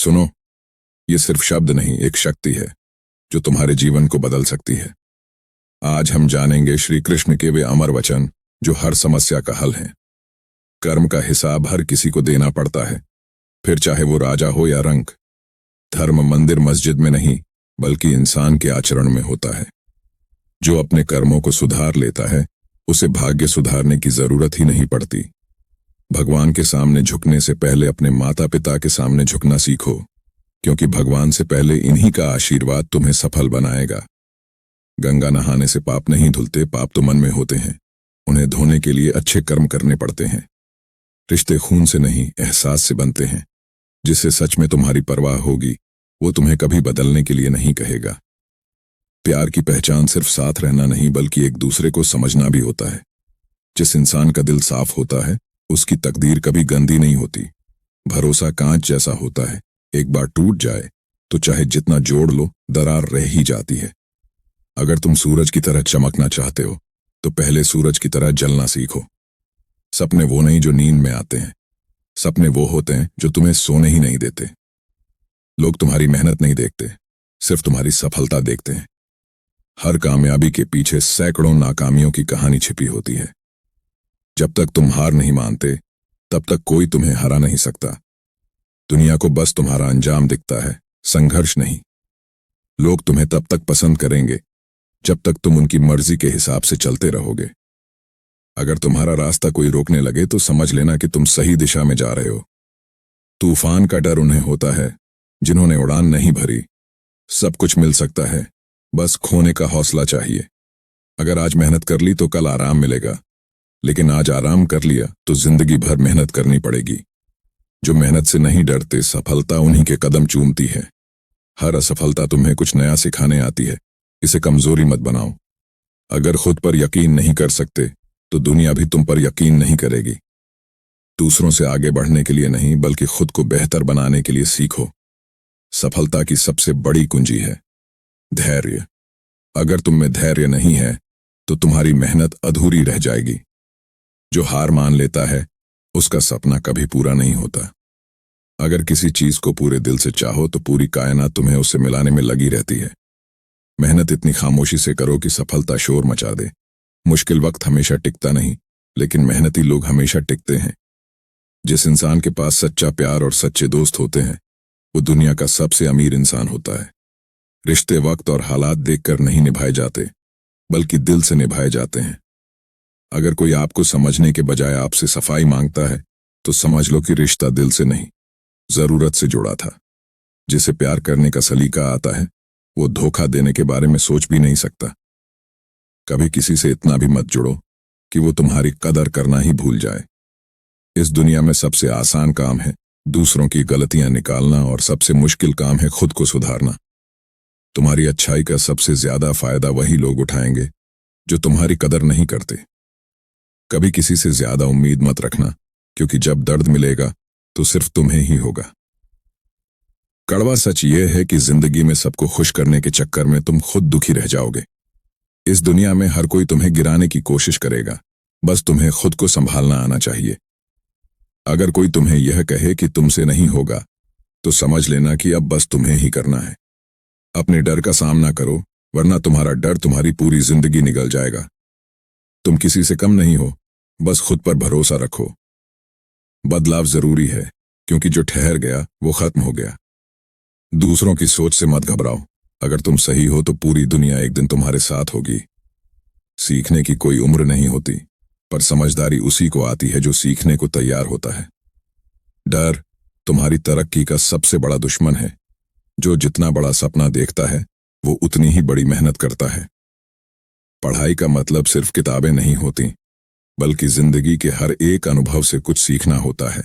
सुनो, ये सिर्फ शब्द नहीं, एक शक्ति है जो तुम्हारे जीवन को बदल सकती है। आज हम जानेंगे श्री कृष्ण के वे अमर वचन जो हर समस्या का हल हैं। कर्म का हिसाब हर किसी को देना पड़ता है, फिर चाहे वो राजा हो या रंक। धर्म मंदिर मस्जिद में नहीं, बल्कि इंसान के आचरण में होता है। जो अपने कर्मों को सुधार लेता है, उसे भाग्य सुधारने की जरूरत ही नहीं पड़ती। भगवान के सामने झुकने से पहले अपने माता पिता के सामने झुकना सीखो, क्योंकि भगवान से पहले इन्हीं का आशीर्वाद तुम्हें सफल बनाएगा। गंगा नहाने से पाप नहीं धुलते, पाप तो मन में होते हैं। उन्हें धोने के लिए अच्छे कर्म करने पड़ते हैं। रिश्ते खून से नहीं, एहसास से बनते हैं। जिससे सच में तुम्हारी परवाह होगी, वो तुम्हें कभी बदलने के लिए नहीं कहेगा। प्यार की पहचान सिर्फ साथ रहना नहीं, बल्कि एक दूसरे को समझना भी होता है। जिस इंसान का दिल साफ होता है, उसकी तकदीर कभी गंदी नहीं होती। भरोसा कांच जैसा होता है, एक बार टूट जाए तो चाहे जितना जोड़ लो, दरार रह ही जाती है। अगर तुम सूरज की तरह चमकना चाहते हो, तो पहले सूरज की तरह जलना सीखो। सपने वो नहीं जो नींद में आते हैं, सपने वो होते हैं जो तुम्हें सोने ही नहीं देते। लोग तुम्हारी मेहनत नहीं देखते, सिर्फ तुम्हारी सफलता देखते हैं। हर कामयाबी के पीछे सैकड़ों नाकामियों की कहानी छिपी होती है। जब तक तुम हार नहीं मानते, तब तक कोई तुम्हें हरा नहीं सकता। दुनिया को बस तुम्हारा अंजाम दिखता है, संघर्ष नहीं। लोग तुम्हें तब तक पसंद करेंगे जब तक तुम उनकी मर्जी के हिसाब से चलते रहोगे। अगर तुम्हारा रास्ता कोई रोकने लगे तो समझ लेना कि तुम सही दिशा में जा रहे हो। तूफान का डर उन्हें होता है जिन्होंने उड़ान नहीं भरी। सब कुछ मिल सकता है, बस खोने का हौसला चाहिए। अगर आज मेहनत कर ली तो कल आराम मिलेगा, लेकिन आज आराम कर लिया तो जिंदगी भर मेहनत करनी पड़ेगी। जो मेहनत से नहीं डरते, सफलता उन्हीं के कदम चूमती है। हर असफलता तुम्हें कुछ नया सिखाने आती है, इसे कमजोरी मत बनाओ। अगर खुद पर यकीन नहीं कर सकते, तो दुनिया भी तुम पर यकीन नहीं करेगी। दूसरों से आगे बढ़ने के लिए नहीं, बल्कि खुद को बेहतर बनाने के लिए सीखो। सफलता की सबसे बड़ी कुंजी है धैर्य। अगर तुम में धैर्य नहीं है, तो तुम्हारी मेहनत अधूरी रह जाएगी। जो हार मान लेता है, उसका सपना कभी पूरा नहीं होता। अगर किसी चीज को पूरे दिल से चाहो, तो पूरी कायनात तुम्हें उससे मिलाने में लगी रहती है। मेहनत इतनी खामोशी से करो कि सफलता शोर मचा दे। मुश्किल वक्त हमेशा टिकता नहीं, लेकिन मेहनती लोग हमेशा टिकते हैं। जिस इंसान के पास सच्चा प्यार और सच्चे दोस्त होते हैं, वो दुनिया का सबसे अमीर इंसान होता है। रिश्ते वक्त और हालात देखकर नहीं निभाए जाते, बल्कि दिल से निभाए जाते हैं। अगर कोई आपको समझने के बजाय आपसे सफाई मांगता है, तो समझ लो कि रिश्ता दिल से नहीं, जरूरत से जुड़ा था। जिसे प्यार करने का सलीका आता है, वो धोखा देने के बारे में सोच भी नहीं सकता। कभी किसी से इतना भी मत जुड़ो कि वो तुम्हारी कदर करना ही भूल जाए। इस दुनिया में सबसे आसान काम है दूसरों की गलतियां निकालना, और सबसे मुश्किल काम है खुद को सुधारना। तुम्हारी अच्छाई का सबसे ज्यादा फायदा वही लोग उठाएंगे जो तुम्हारी कदर नहीं करते। कभी किसी से ज्यादा उम्मीद मत रखना, क्योंकि जब दर्द मिलेगा तो सिर्फ तुम्हें ही होगा। कड़वा सच यह है कि जिंदगी में सबको खुश करने के चक्कर में तुम खुद दुखी रह जाओगे। इस दुनिया में हर कोई तुम्हें गिराने की कोशिश करेगा, बस तुम्हें खुद को संभालना आना चाहिए। अगर कोई तुम्हें यह कहे कि तुमसे नहीं होगा, तो समझ लेना कि अब बस तुम्हें ही करना है। अपने डर का सामना करो, वरना तुम्हारा डर तुम्हारी पूरी जिंदगी निगल जाएगा। तुम किसी से कम नहीं हो, बस खुद पर भरोसा रखो। बदलाव जरूरी है, क्योंकि जो ठहर गया वो खत्म हो गया। दूसरों की सोच से मत घबराओ। अगर तुम सही हो तो पूरी दुनिया एक दिन तुम्हारे साथ होगी। सीखने की कोई उम्र नहीं होती, पर समझदारी उसी को आती है जो सीखने को तैयार होता है। डर तुम्हारी तरक्की का सबसे बड़ा दुश्मन है। जो जितना बड़ा सपना देखता है, वो उतनी ही बड़ी मेहनत करता है। पढ़ाई का मतलब सिर्फ किताबें नहीं होती, बल्कि जिंदगी के हर एक अनुभव से कुछ सीखना होता है।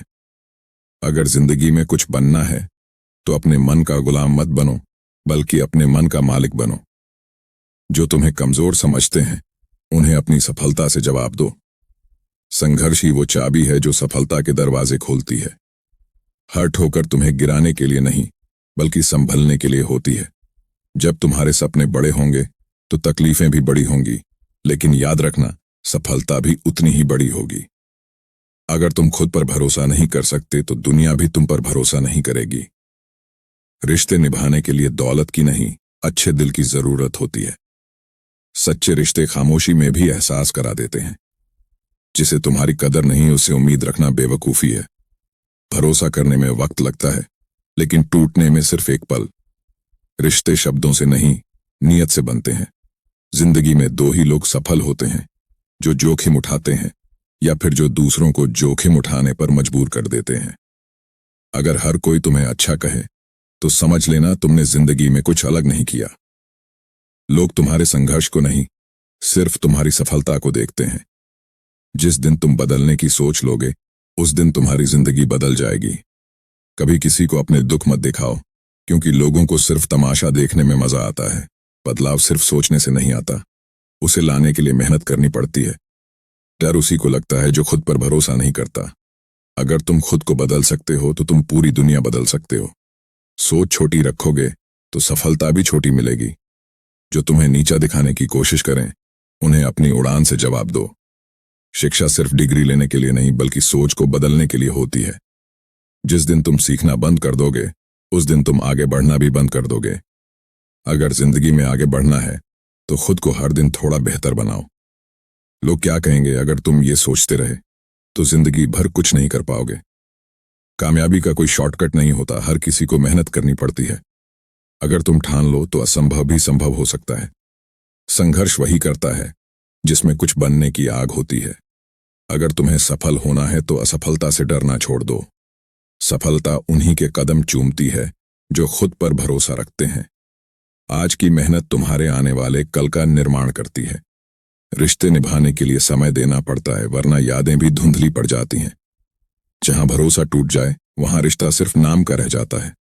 अगर जिंदगी में कुछ बनना है, तो अपने मन का गुलाम मत बनो, बल्कि अपने मन का मालिक बनो। जो तुम्हें कमजोर समझते हैं, उन्हें अपनी सफलता से जवाब दो। संघर्ष ही वो चाबी है जो सफलता के दरवाजे खोलती है। हर ठोकर तुम्हें गिराने के लिए नहीं, बल्कि संभलने के लिए होती है। जब तुम्हारे सपने बड़े होंगे, तो तकलीफें भी बड़ी होंगी, लेकिन याद रखना, सफलता भी उतनी ही बड़ी होगी। अगर तुम खुद पर भरोसा नहीं कर सकते, तो दुनिया भी तुम पर भरोसा नहीं करेगी। रिश्ते निभाने के लिए दौलत की नहीं, अच्छे दिल की जरूरत होती है। सच्चे रिश्ते खामोशी में भी एहसास करा देते हैं। जिसे तुम्हारी कदर नहीं, उससे उम्मीद रखना बेवकूफी है। भरोसा करने में वक्त लगता है, लेकिन टूटने में सिर्फ एक पल। रिश्ते शब्दों से नहीं, नीयत से बनते हैं। जिंदगी में दो ही लोग सफल होते हैं, जो जोखिम उठाते हैं या फिर जो दूसरों को जोखिम उठाने पर मजबूर कर देते हैं। अगर हर कोई तुम्हें अच्छा कहे तो समझ लेना तुमने जिंदगी में कुछ अलग नहीं किया। लोग तुम्हारे संघर्ष को नहीं, सिर्फ तुम्हारी सफलता को देखते हैं। जिस दिन तुम बदलने की सोच लोगे, उस दिन तुम्हारी जिंदगी बदल जाएगी। कभी किसी को अपने दुख मत दिखाओ, क्योंकि लोगों को सिर्फ तमाशा देखने में मजा आता है। बदलाव सिर्फ सोचने से नहीं आता, उसे लाने के लिए मेहनत करनी पड़ती है। डर उसी को लगता है जो खुद पर भरोसा नहीं करता। अगर तुम खुद को बदल सकते हो तो तुम पूरी दुनिया बदल सकते हो। सोच छोटी रखोगे तो सफलता भी छोटी मिलेगी। जो तुम्हें नीचा दिखाने की कोशिश करें, उन्हें अपनी उड़ान से जवाब दो। शिक्षा सिर्फ डिग्री लेने के लिए नहीं, बल्कि सोच को बदलने के लिए होती है। जिस दिन तुम सीखना बंद कर दोगे, उस दिन तुम आगे बढ़ना भी बंद कर दोगे। अगर जिंदगी में आगे बढ़ना है तो खुद को हर दिन थोड़ा बेहतर बनाओ। लोग क्या कहेंगे, अगर तुम ये सोचते रहे तो जिंदगी भर कुछ नहीं कर पाओगे। कामयाबी का कोई शॉर्टकट नहीं होता, हर किसी को मेहनत करनी पड़ती है। अगर तुम ठान लो तो असंभव भी संभव हो सकता है। संघर्ष वही करता है जिसमें कुछ बनने की आग होती है। अगर तुम्हें सफल होना है तो असफलता से डरना छोड़ दो। सफलता उन्हीं के कदम चूमती है जो खुद पर भरोसा रखते हैं। आज की मेहनत तुम्हारे आने वाले कल का निर्माण करती है। रिश्ते निभाने के लिए समय देना पड़ता है, वरना यादें भी धुंधली पड़ जाती हैं। जहां भरोसा टूट जाए, वहां रिश्ता सिर्फ नाम का रह जाता है।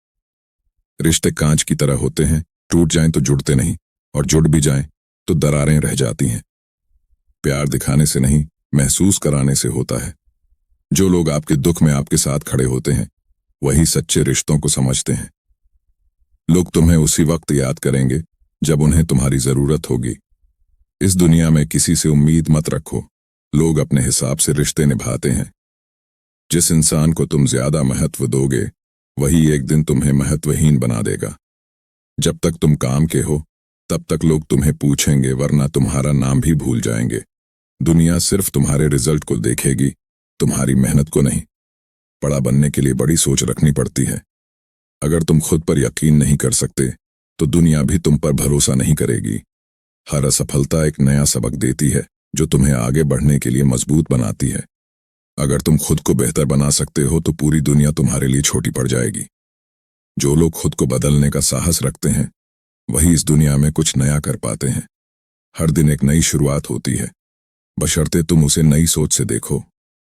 रिश्ते कांच की तरह होते हैं, टूट जाएं तो जुड़ते नहीं, और जुड़ भी जाएं तो दरारें रह जाती हैं। प्यार दिखाने से नहीं, महसूस कराने से होता है। जो लोग आपके दुख में आपके साथ खड़े होते हैं, वही सच्चे रिश्तों को समझते हैं। लोग तुम्हें उसी वक्त याद करेंगे जब उन्हें तुम्हारी जरूरत होगी। इस दुनिया में किसी से उम्मीद मत रखो, लोग अपने हिसाब से रिश्ते निभाते हैं। जिस इंसान को तुम ज्यादा महत्व दोगे, वही एक दिन तुम्हें महत्वहीन बना देगा। जब तक तुम काम के हो, तब तक लोग तुम्हें पूछेंगे, वरना तुम्हारा नाम भी भूल जाएंगे। दुनिया सिर्फ तुम्हारे रिजल्ट को देखेगी, तुम्हारी मेहनत को नहीं। बड़ा बनने के लिए बड़ी सोच रखनी पड़ती है। अगर तुम खुद पर यकीन नहीं कर सकते, तो दुनिया भी तुम पर भरोसा नहीं करेगी। हर असफलता एक नया सबक देती है, जो तुम्हें आगे बढ़ने के लिए मजबूत बनाती है। अगर तुम खुद को बेहतर बना सकते हो तो पूरी दुनिया तुम्हारे लिए छोटी पड़ जाएगी। जो लोग खुद को बदलने का साहस रखते हैं, वही इस दुनिया में कुछ नया कर पाते हैं। हर दिन एक नई शुरुआत होती है, बशर्ते तुम उसे नई सोच से देखो।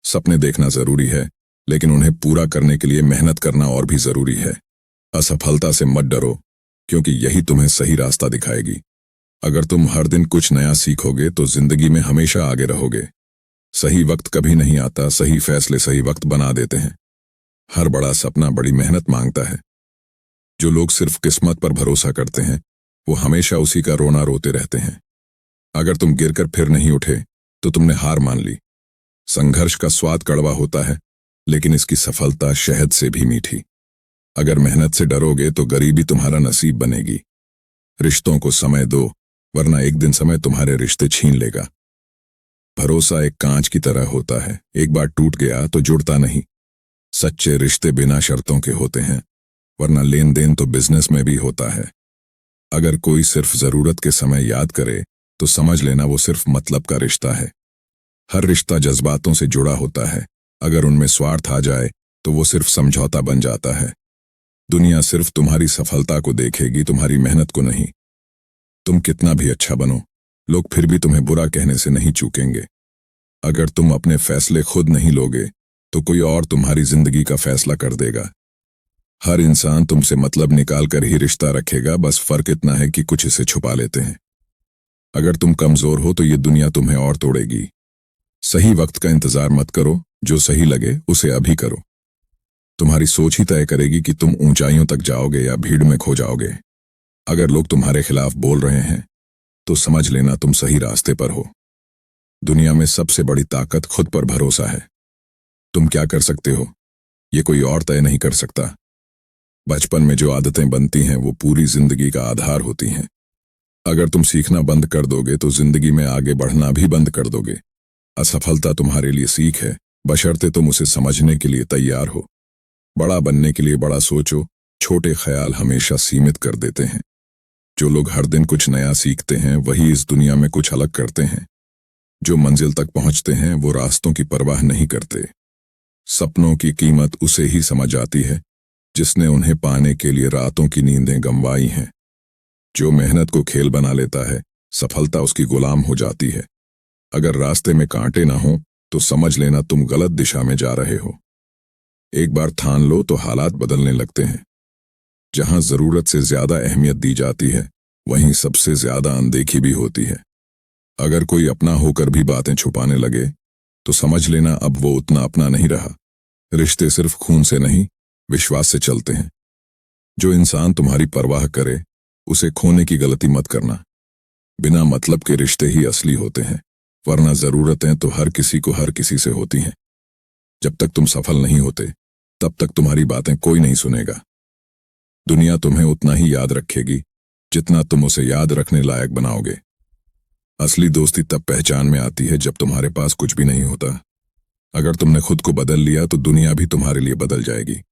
सपने देखना जरूरी है, लेकिन उन्हें पूरा करने के लिए मेहनत करना और भी जरूरी है। असफलता से मत डरो, क्योंकि यही तुम्हें सही रास्ता दिखाएगी। अगर तुम हर दिन कुछ नया सीखोगे तो जिंदगी में हमेशा आगे रहोगे। सही वक्त कभी नहीं आता, सही फैसले सही वक्त बना देते हैं। हर बड़ा सपना बड़ी मेहनत मांगता है। जो लोग सिर्फ किस्मत पर भरोसा करते हैं, वो हमेशा उसी का रोना रोते रहते हैं। अगर तुम गिरकर फिर नहीं उठे तो तुमने हार मान ली। संघर्ष का स्वाद कड़वा होता है, लेकिन इसकी सफलता शहद से भी मीठी। अगर मेहनत से डरोगे तो गरीबी तुम्हारा नसीब बनेगी। रिश्तों को समय दो, वरना एक दिन समय तुम्हारे रिश्ते छीन लेगा। भरोसा एक कांच की तरह होता है, एक बार टूट गया तो जुड़ता नहीं। सच्चे रिश्ते बिना शर्तों के होते हैं, वरना लेन देन तो बिजनेस में भी होता है। अगर कोई सिर्फ जरूरत के समय याद करे तो समझ लेना वो सिर्फ मतलब का रिश्ता है। हर रिश्ता जज्बातों से जुड़ा होता है, अगर उनमें स्वार्थ आ जाए तो वो सिर्फ समझौता बन जाता है। दुनिया सिर्फ तुम्हारी सफलता को देखेगी, तुम्हारी मेहनत को नहीं। तुम कितना भी अच्छा बनो, लोग फिर भी तुम्हें बुरा कहने से नहीं चूकेंगे। अगर तुम अपने फैसले खुद नहीं लोगे तो कोई और तुम्हारी जिंदगी का फैसला कर देगा। हर इंसान तुमसे मतलब निकाल कर ही रिश्ता रखेगा, बस फर्क इतना है कि कुछ इसे छुपा लेते हैं। अगर तुम कमजोर हो तो ये दुनिया तुम्हें और तोड़ेगी। सही वक्त का इंतजार मत करो, जो सही लगे उसे अभी करो। तुम्हारी सोच ही तय करेगी कि तुम ऊंचाइयों तक जाओगे या भीड़ में खो जाओगे। अगर लोग तुम्हारे खिलाफ बोल रहे हैं तो समझ लेना तुम सही रास्ते पर हो। दुनिया में सबसे बड़ी ताकत खुद पर भरोसा है। तुम क्या कर सकते हो, ये कोई और तय नहीं कर सकता। बचपन में जो आदतें बनती हैं वो पूरी जिंदगी का आधार होती हैं। अगर तुम सीखना बंद कर दोगे तो जिंदगी में आगे बढ़ना भी बंद कर दोगे। असफलता तुम्हारे लिए सीख है, बशर्ते तुम उसे समझने के लिए तैयार हो। बड़ा बनने के लिए बड़ा सोचो, छोटे ख्याल हमेशा सीमित कर देते हैं। जो लोग हर दिन कुछ नया सीखते हैं वही इस दुनिया में कुछ अलग करते हैं। जो मंजिल तक पहुंचते हैं वो रास्तों की परवाह नहीं करते। सपनों की कीमत उसे ही समझ आती है जिसने उन्हें पाने के लिए रातों की नींदें गंवाई हैं। जो मेहनत को खेल बना लेता है, सफलता उसकी गुलाम हो जाती है। अगर रास्ते में कांटे ना हो तो समझ लेना तुम गलत दिशा में जा रहे हो। एक बार ठान लो तो हालात बदलने लगते हैं। जहां जरूरत से ज्यादा अहमियत दी जाती है वहीं सबसे ज्यादा अनदेखी भी होती है। अगर कोई अपना होकर भी बातें छुपाने लगे तो समझ लेना अब वो उतना अपना नहीं रहा। रिश्ते सिर्फ खून से नहीं, विश्वास से चलते हैं। जो इंसान तुम्हारी परवाह करे उसे खोने की गलती मत करना। बिना मतलब के रिश्ते ही असली होते हैं, वरना जरूरतें तो हर किसी को हर किसी से होती हैं। जब तक तुम सफल नहीं होते तब तक तुम्हारी बातें कोई नहीं सुनेगा। दुनिया तुम्हें उतना ही याद रखेगी जितना तुम उसे याद रखने लायक बनाओगे। असली दोस्ती तब पहचान में आती है जब तुम्हारे पास कुछ भी नहीं होता। अगर तुमने खुद को बदल लिया तो दुनिया भी तुम्हारे लिए बदल जाएगी।